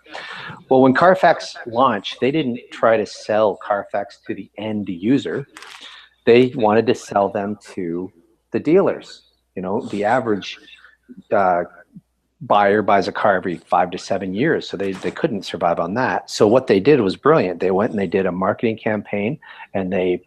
Well, when Carfax launched, they didn't try to sell Carfax to the end user. They wanted to sell them to the dealers. The average buyer buys a car every 5 to 7 years, so they couldn't survive on that. So what they did was brilliant. They went and they did a marketing campaign, and they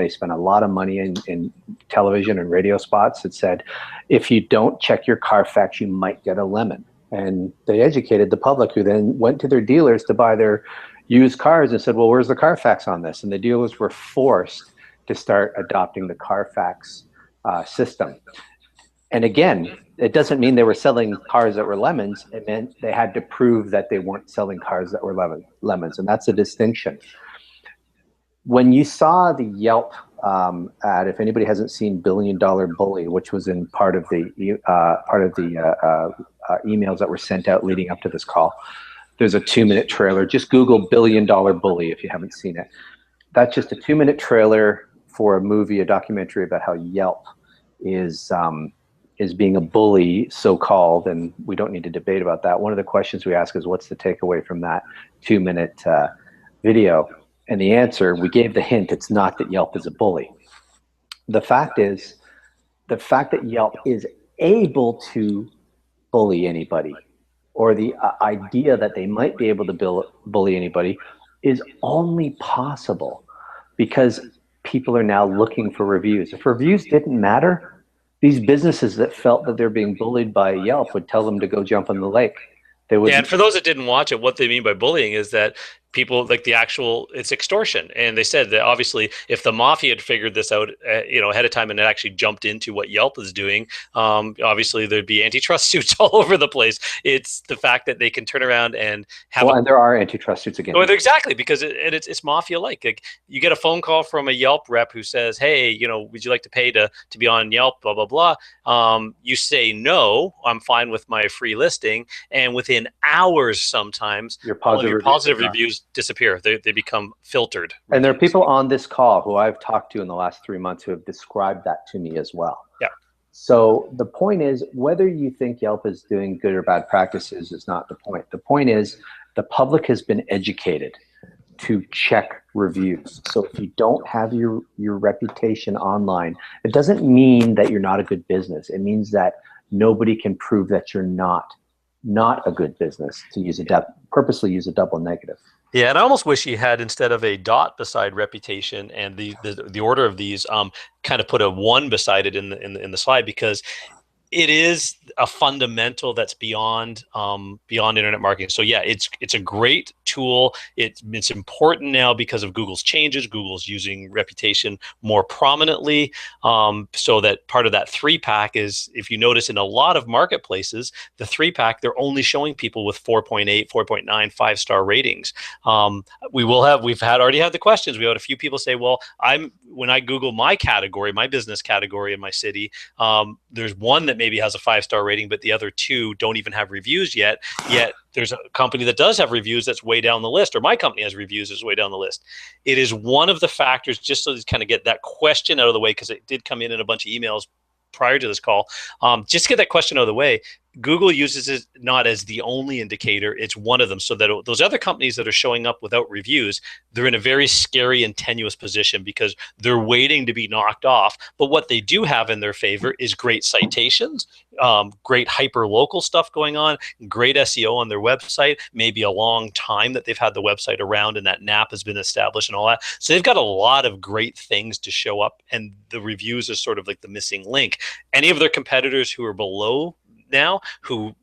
spent a lot of money in television and radio spots that said, if you don't check your Carfax, you might get a lemon. And they educated the public, who then went to their dealers to buy their used cars and said, well, where's the Carfax on this? And the dealers were forced to start adopting the Carfax system. And again, it doesn't mean they were selling cars that were lemons. It meant they had to prove that they weren't selling cars that were lemons. And that's a distinction. When you saw the Yelp ad. If anybody hasn't seen Billion Dollar Bully, which was in part of the emails that were sent out leading up to this call, there's a 2-minute trailer. Just Google Billion Dollar Bully if you haven't seen it. That's just a 2-minute trailer for a movie, a documentary about how Yelp is being a bully, so-called, and we don't need to debate about that. One of the questions we ask is, what's the takeaway from that 2-minute video? And the answer, we gave the hint, it's not that Yelp is a bully. The fact is, the fact that Yelp is able to bully anybody, or the idea that they might be able to bully anybody, is only possible because people are now looking for reviews. If reviews didn't matter, these businesses that felt that they're being bullied by Yelp would tell them to go jump in the lake. They would. Yeah, and for those that didn't watch it, what they mean by bullying is that people like it's extortion. And they said that obviously if the mafia had figured this out, ahead of time and it actually jumped into what Yelp is doing, obviously there'd be antitrust suits all over the place. It's the fact that they can turn around and have. Well, and there are antitrust suits again. Exactly, because it's mafia-like. Like you get a phone call from a Yelp rep who says, "Hey, would you like to pay to be on Yelp?" Blah blah blah. You say no, I'm fine with my free listing, and within hours, sometimes your positive reviews disappear. They become filtered. And there are people on this call who I've talked to in the last 3 months who have described that to me as well. Yeah. So the point is, whether you think Yelp is doing good or bad practices is not the point. The point is the public has been educated to check reviews. So if you don't have your reputation online, it doesn't mean that you're not a good business. It means that nobody can prove that you're not a good business, to purposely use a double negative. Yeah, and I almost wish he had, instead of a dot beside reputation and the order of these, kind of put a 1 beside it in the slide, because it is a fundamental that's beyond internet marketing. So yeah, it's a great tool. It's important now because of Google's changes. Google's using reputation more prominently. So that part of that 3-pack is, if you notice in a lot of marketplaces, the 3-pack, they're only showing people with 4.8, 4.9, 5-star ratings. We've already had the questions. We had a few people say, well, when I Google my category, my business category in my city, there's one that maybe has a 5-star rating, but the other 2 don't even have reviews yet there's a company that does have reviews that's way down the list, or my company has reviews that's way down the list. It is one of the factors, just so to kind of get that question out of the way, because it did come in a bunch of emails prior to this call. Just to get that question out of the way, Google uses it not as the only indicator, it's one of them, so that those other companies that are showing up without reviews, they're in a very scary and tenuous position because they're waiting to be knocked off. But what they do have in their favor is great citations, great hyper local stuff going on, great SEO on their website, maybe a long time that they've had the website around and that NAP has been established and all that. So they've got a lot of great things to show up, and the reviews are sort of like the missing link. Any of their competitors who are below now, who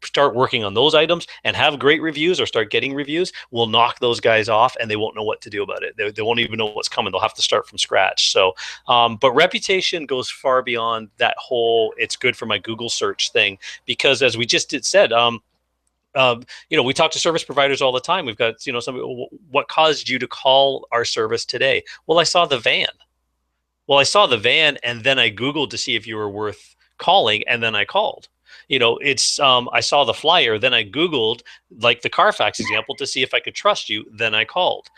start working on those items and have great reviews or start getting reviews, will knock those guys off, and they won't know what to do about it. They won't even know what's coming. They'll have to start from scratch. So, but reputation goes far beyond that whole "it's good for my Google search" thing, because as we just said, we talk to service providers all the time. We've got, what caused you to call our service today? Well, I saw the van. And then I Googled to see if you were worth calling, and then I called. I saw the flyer, then I Googled, like the Carfax example, to see if I could trust you, then I called.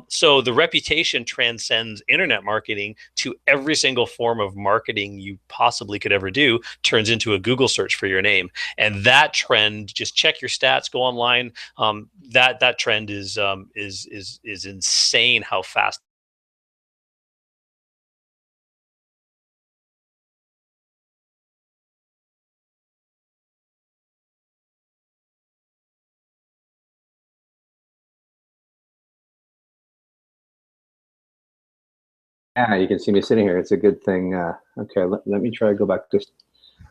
So the reputation transcends internet marketing to every single form of marketing you possibly could ever do, turns into a Google search for your name. And that trend, just check your stats, go online. That trend is insane how fast. Yeah, you can see me sitting here. It's a good thing. Okay, let me try to go back to,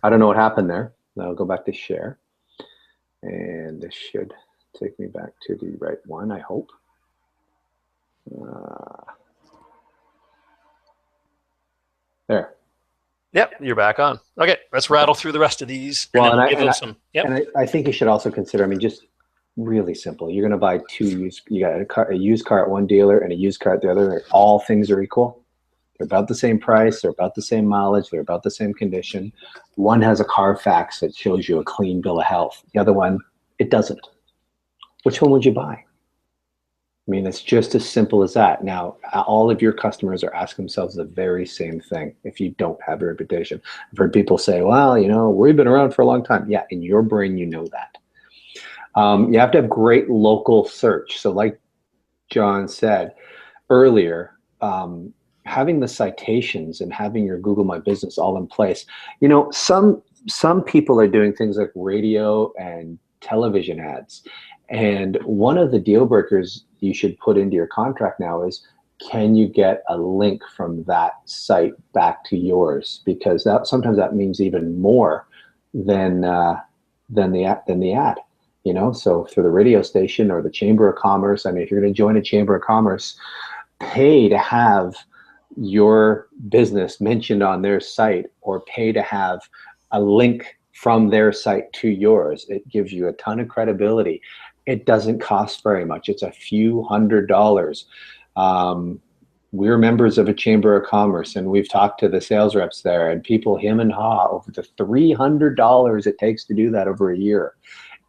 I don't know what happened there. I'll go back to share. And this should take me back to the right one, I hope. There. Yep, you're back on. Okay, let's rattle through the rest of these. Well, and I think you should also consider, just really simple. You're going to buy you got a used car at one dealer and a used car at the other, and all things are equal. They're about the same price, they're about the same mileage, they're about the same condition. One has a Carfax that shows you a clean bill of health. The other one, it doesn't. Which one would you buy? I mean, it's just as simple as that. Now, all of your customers are asking themselves the very same thing if you don't have a reputation. I've heard people say, well, you know, we've been around for a long time. Yeah, in your brain, you know that. You have to have great local search. So like John said earlier, having the citations and having your Google My Business all in place. You know, some people are doing things like radio and television ads. And one of the deal breakers you should put into your contract now is, can you get a link from that site back to yours? Because that sometimes that means even more than the ad. You know, so through the radio station or the Chamber of Commerce. I mean, if you're going to join a Chamber of Commerce, pay to have your business mentioned on their site, or pay to have a link from their site to yours. It gives you a ton of credibility. It doesn't cost very much. It's a few $100s. We're members of a Chamber of Commerce, and we've talked to the sales reps there, and people hem and haw over the $300 it takes to do that over a year.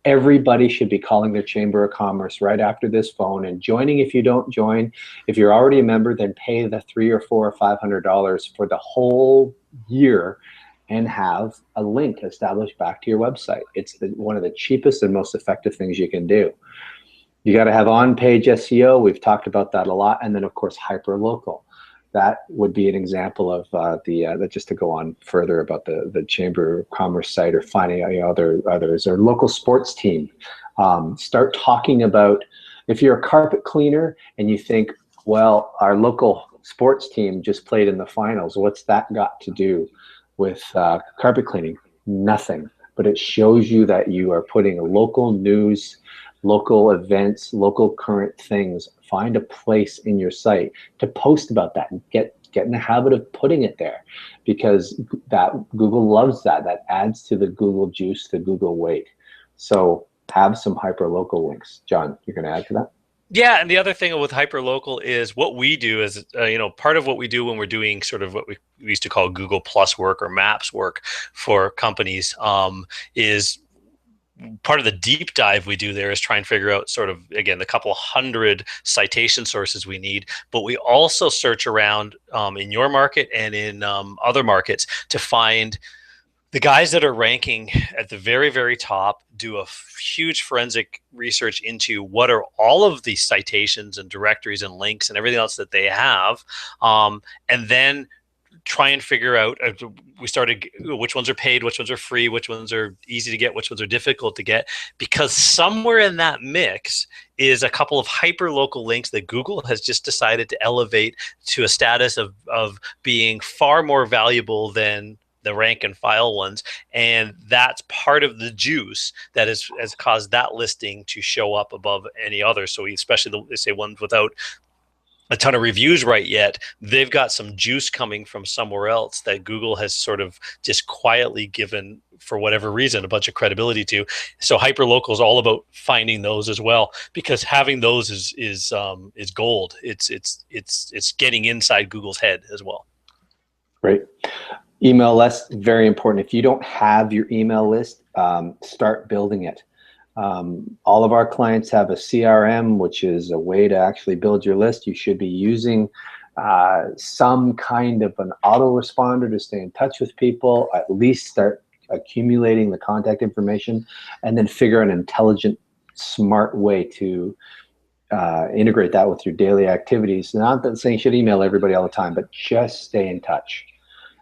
Everybody should be calling their Chamber of Commerce right after this phone and joining. If you don't join, if you're already a member, then pay the $300 or $400 or $500 for the whole year and have a link established back to your website. It's one of the cheapest and most effective things you can do. You got to have on-page SEO. We've talked about that a lot. And then, of course, hyper-local. That would be an example of just to go on further about the Chamber of Commerce site, or finding others, or local sports team. Start talking about, if you're a carpet cleaner and you think, well, our local sports team just played in the finals, what's that got to do with carpet cleaning? Nothing. But it shows you that you are putting local news, local events, local current things. Find a place in your site to post about that, and get in the habit of putting it there, because that Google loves that. That adds to the Google juice, the Google weight. So have some hyper local links. John, you're going to add to that? Yeah, and the other thing with hyperlocal is what we do is, part of what we do when we're doing sort of what we used to call Google Plus work or Maps work for companies, is part of the deep dive we do there is try and figure out sort of, again, the couple hundred citation sources we need, but we also search around in your market and in other markets to find the guys that are ranking at the very, very top, do a huge forensic research into what are all of the citations and directories and links and everything else that they have, and then try and figure out, we started which ones are paid, which ones are free, which ones are easy to get, which ones are difficult to get, because somewhere in that mix is a couple of hyper local links that Google has just decided to elevate to a status of being far more valuable than the rank and file ones. And that's part of the juice that has caused that listing to show up above any other. So especially they say ones without a ton of reviews right yet, they've got some juice coming from somewhere else that Google has sort of just quietly given, for whatever reason, a bunch of credibility to. So hyperlocal is all about finding those as well, because having those is gold. It's getting inside Google's head as well. Great. Email list, very important. If you don't have your email list, start building it. All of our clients have a CRM, which is a way to actually build your list. You should be using some kind of an autoresponder to stay in touch with people, at least start accumulating the contact information, and then figure out an intelligent, smart way to integrate that with your daily activities. Not that saying you should email everybody all the time, but just stay in touch.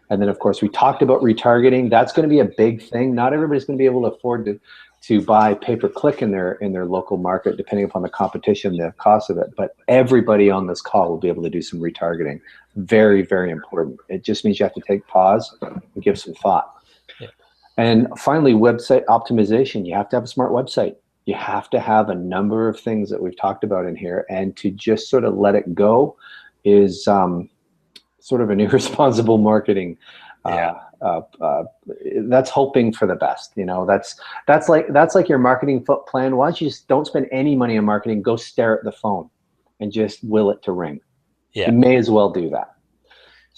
And then, of course, we talked about retargeting. That's going to be a big thing. Not everybody's going to be able to afford to buy pay-per-click in their local market, depending upon the competition, the cost of it. But everybody on this call will be able to do some retargeting. Very, very important. It just means you have to take pause and give some thought. Yeah. And finally, website optimization. You have to have a smart website. You have to have a number of things that we've talked about in here, and to just sort of let it go is sort of an irresponsible marketing. That's hoping for the best. You know, that's like your marketing plan. Why don't you just don't spend any money on marketing? Go stare at the phone and just will it to ring. Yeah. You may as well do that.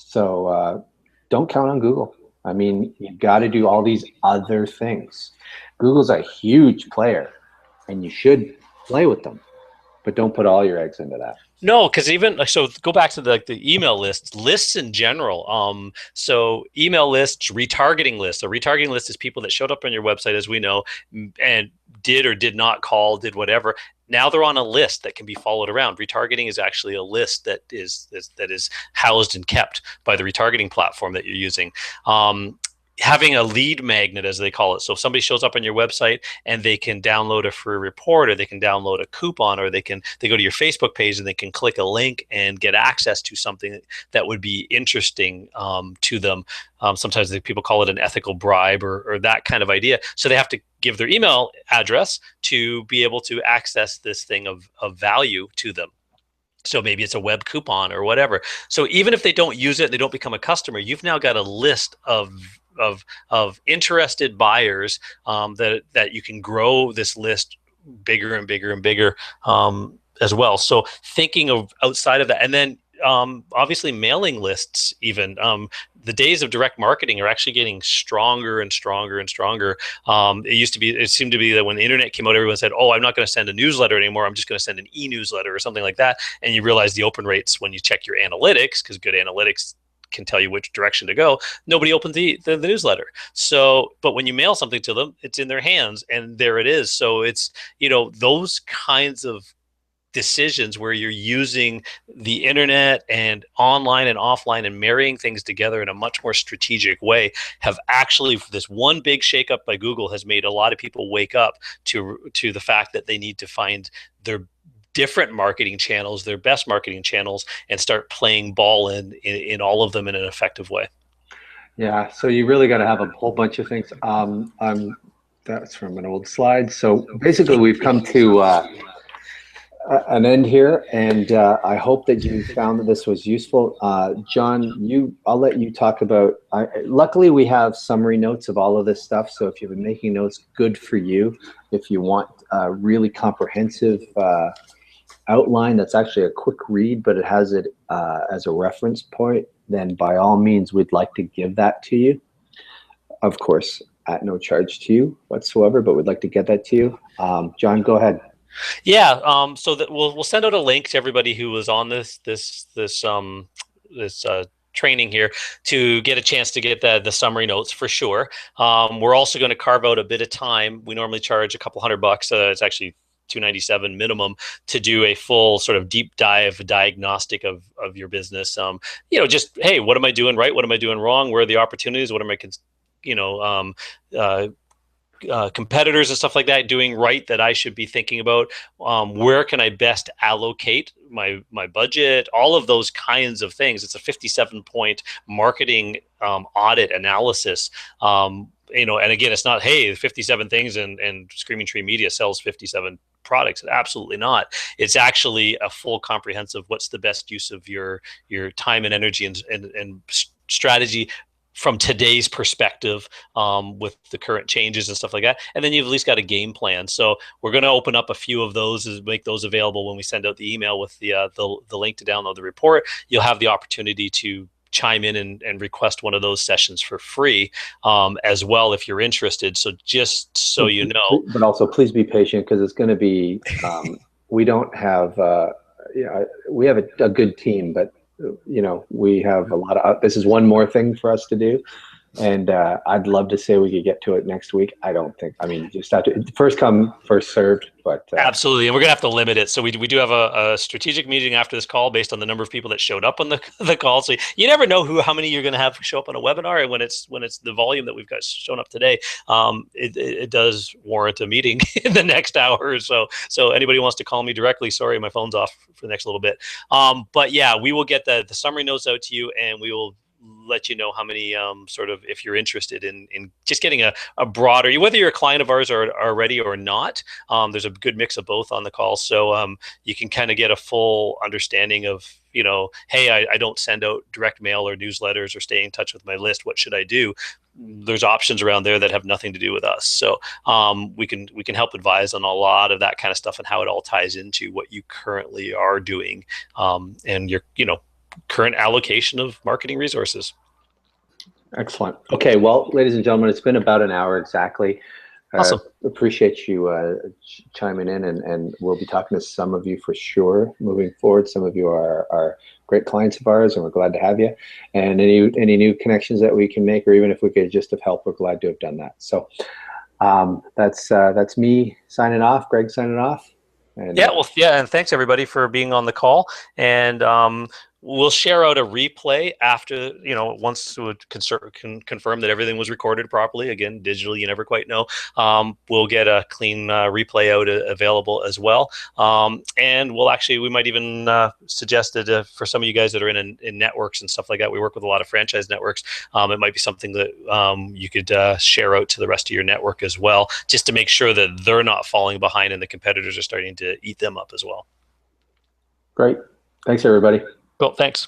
So don't count on Google. I mean, you got to do all these other things. Google's a huge player, and you should play with them, but don't put all your eggs into that. No, because even so, go back to the email lists in general. So email lists, retargeting lists. A retargeting list is people that showed up on your website, as we know, and did or did not call, did whatever. Now they're on a list that can be followed around. Retargeting is actually a list that is housed and kept by the retargeting platform that you're using. Having a lead magnet, as they call it. So if somebody shows up on your website and they can download a free report, or they can download a coupon, or they go to your Facebook page and they can click a link and get access to something that would be interesting to them. Sometimes people call it an ethical bribe, or that kind of idea. So they have to give their email address to be able to access this thing of value to them. So maybe it's a web coupon or whatever. So even if they don't use it, they don't become a customer, you've now got a list of interested buyers, that you can grow this list bigger and bigger and bigger, as well. So thinking of outside of that, and then obviously mailing lists, even the days of direct marketing are actually getting stronger and stronger and stronger. It seemed to be that when the internet came out, everyone said, oh, I'm not going to send a newsletter anymore, I'm just going to send an e-newsletter or something like that. And you realize the open rates, when you check your analytics, because good analytics can tell you which direction to go, nobody opens the newsletter. So, but when you mail something to them, it's in their hands and there it is. So it's, those kinds of decisions where you're using the internet and online and offline and marrying things together in a much more strategic way have actually, this one big shakeup by Google has made a lot of people wake up to the fact that they need to find their different marketing channels, their best marketing channels, and start playing ball in all of them in an effective way. Yeah, so you really got to have a whole bunch of things. That's from an old slide. So basically, we've come to an end here, and I hope that you found that this was useful. John, I'll let you talk about. Luckily, we have summary notes of all of this stuff. So if you've been making notes, good for you. If you want a really comprehensive outline that's actually a quick read, but it has it as a reference point, then by all means, we'd like to give that to you. Of course, at no charge to you whatsoever, but we'd like to get that to you. John, go ahead. Yeah. So that we'll send out a link to everybody who was on this training here to get a chance to get the summary notes for sure. We're also going to carve out a bit of time. We normally charge a couple $100. It's actually $297 minimum to do a full sort of deep dive diagnostic of your business. Just, hey, what am I doing right? What am I doing wrong? Where are the opportunities? What am I, competitors and stuff like that doing right that I should be thinking about? Where can I best allocate my budget? All of those kinds of things. It's a 57-point marketing audit analysis. And again, it's not, hey, 57 things and Screaming Tree Media sells 57 products. Absolutely not. It's actually a full comprehensive, what's the best use of your time and energy and strategy from today's perspective, with the current changes and stuff like that. And then you've at least got a game plan. So we're going to open up a few of those and make those available when we send out the email with the link to download the report. You'll have the opportunity to chime in and request one of those sessions for free, as well, if you're interested. So just so you know. But also please be patient, because it's going to be, we don't have, we have a good team, but we have a lot of, this is one more thing for us to do. And I'd love to say we could get to it next week. I don't think, just have to, first come, first served, but. Absolutely. And we're going to have to limit it. So we do have a strategic meeting after this call based on the number of people that showed up on the call. So you never know how many you're going to have show up on a webinar. And when it's the volume that we've got shown up today, it does warrant a meeting in the next hour or so. So anybody who wants to call me directly, sorry, my phone's off for the next little bit. But yeah, we will get the summary notes out to you, and we will let you know how many, sort of, if you're interested in just getting a broader, whether you're a client of ours already or not. There's a good mix of both on the call. So you can kind of get a full understanding of, hey, I don't send out direct mail or newsletters or stay in touch with my list. What should I do? There's options around there that have nothing to do with us. So we can help advise on a lot of that kind of stuff and how it all ties into what you currently are doing. And you're, current allocation of marketing resources. Excellent. Okay, well, ladies and gentlemen, it's been about an hour exactly. Awesome. Appreciate you chiming in, and we'll be talking to some of you for sure moving forward. Some of you are great clients of ours, and we're glad to have you. And any new connections that we can make, or even if we could just have helped, we're glad to have done that. So that's me signing off. Greg signing off. And Yeah, well, yeah, and thanks everybody for being on the call. And we'll share out a replay after, once we confirm that everything was recorded properly. Again, digitally, you never quite know. We'll get a clean replay out available as well. And we might even suggest that for some of you guys that are in networks and stuff like that, we work with a lot of franchise networks. It might be something that you could share out to the rest of your network as well, just to make sure that they're not falling behind and the competitors are starting to eat them up as well. Great. Thanks, everybody. Cool. Thanks.